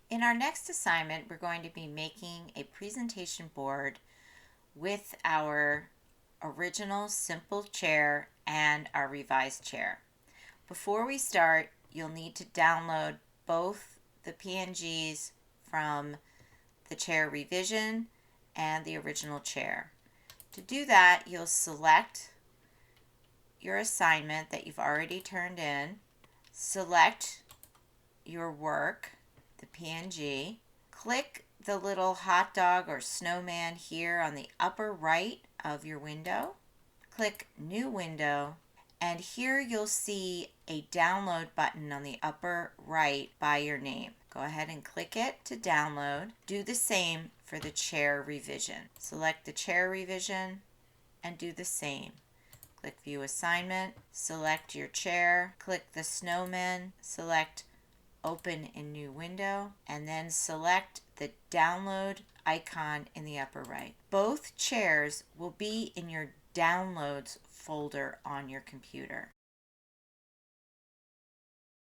In our next assignment, we're going to be making a presentation board with our original simple chair and our revised chair. Before we start, you'll need to download both the PNGs from the chair revision and the original chair. To do that, you'll select your assignment that you've already turned in, select your work, the PNG, click the little hot dog or snowman here on the upper right of your window, click New Window, and here you'll see a download button on the upper right by your name. Go ahead and click it to download. Do the same for the chair revision. Select the chair revision and do the same. Click View Assignment, select your chair, click the snowman, select Open in New Window, and then select the download icon in the upper right. Both chairs will be in your Downloads folder on your computer.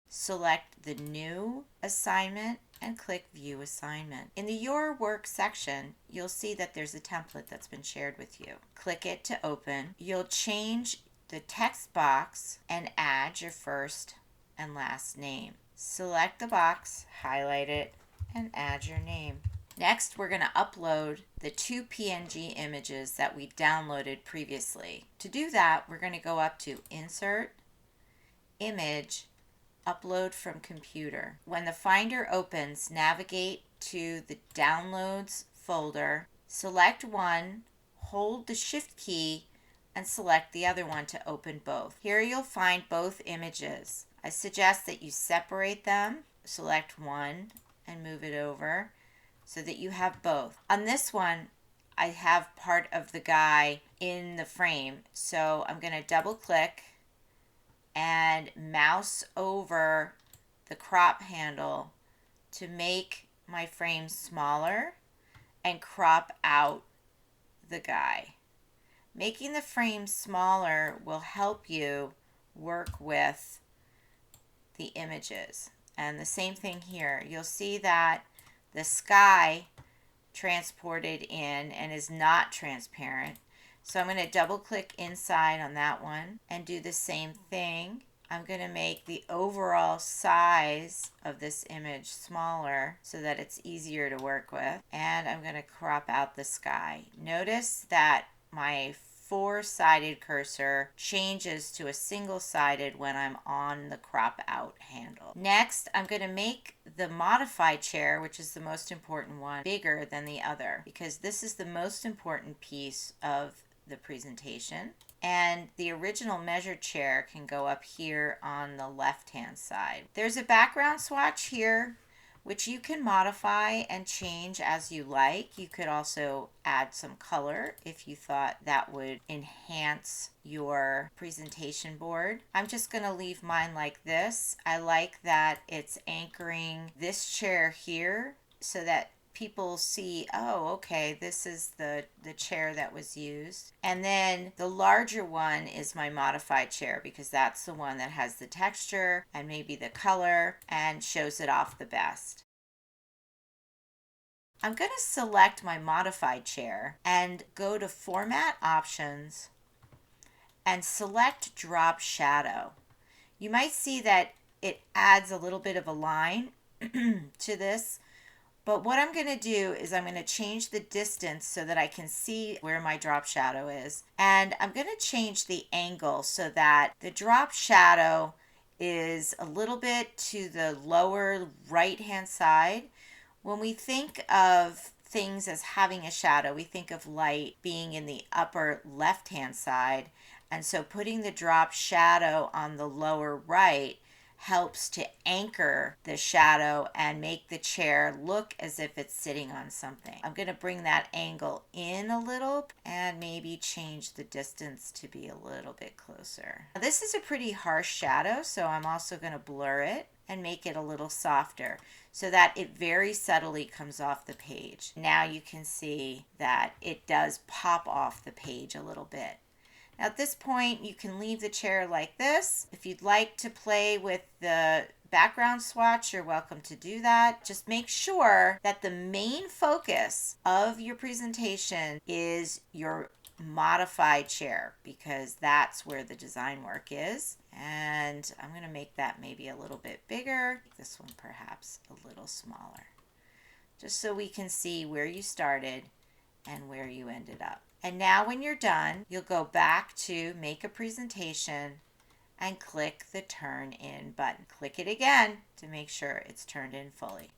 Select the new assignment and click View Assignment. In the Your Work section, you'll see that there's a template that's been shared with you. Click it to open. You'll change the text box and add your first and last name. Select the box, highlight it, and add your name. Next, we're going to upload the two PNG images that we downloaded previously. To do that, we're going to go up to Insert, Image, Upload from Computer. When the Finder opens, navigate to the Downloads folder, select one, hold the Shift key, and select the other one to open both. Here you'll find both images. I suggest that you separate them, select one and move it over so that you have both. On this one, I have part of the guy in the frame, so I'm going to double click and mouse over the crop handle to make my frame smaller and crop out the guy. Making the frame smaller will help you work with the images. And the same thing here. You'll see that the sky transported in and is not transparent. So I'm going to double click inside on that one and do the same thing. I'm going to make the overall size of this image smaller so that it's easier to work with. And I'm going to crop out the sky. Notice that my four-sided cursor changes to a single-sided when I'm on the crop out handle. Next, I'm going to make the modified chair, which is the most important one, bigger than the other because this is the most important piece of the presentation. And the original measured chair can go up here on the left-hand side. There's a background swatch here which you can modify and change as you like. You could also add some color if you thought that would enhance your presentation board. I'm just going to leave mine like this. I like that it's anchoring this chair here so that people see, oh, okay, this is the chair that was used. And then the larger one is my modified chair because that's the one that has the texture and maybe the color and shows it off the best. I'm going to select my modified chair and go to Format Options and select Drop Shadow. You might see that it adds a little bit of a line to this. But what I'm going to do is I'm going to change the distance so that I can see where my drop shadow is. And I'm going to change the angle so that the drop shadow is a little bit to the lower right-hand side. When we think of things as having a shadow, we think of light being in the upper left-hand side. And so putting the drop shadow on the lower right helps to anchor the shadow and make the chair look as if it's sitting on something. I'm going to bring that angle in a little and maybe change the distance to be a little bit closer. Now, this is a pretty harsh shadow, so I'm also going to blur it and make it a little softer so that it very subtly comes off the page. Now you can see that it does pop off the page a little bit. At this point, you can leave the chair like this. If you'd like to play with the background swatch, you're welcome to do that. Just make sure that the main focus of your presentation is your modified chair, because that's where the design work is. And I'm going to make that maybe a little bit bigger. This one perhaps a little smaller, just so we can see where you started and where you ended up. And now when you're done, you'll go back to make a presentation and click the Turn In button. Click it again to make sure it's turned in fully.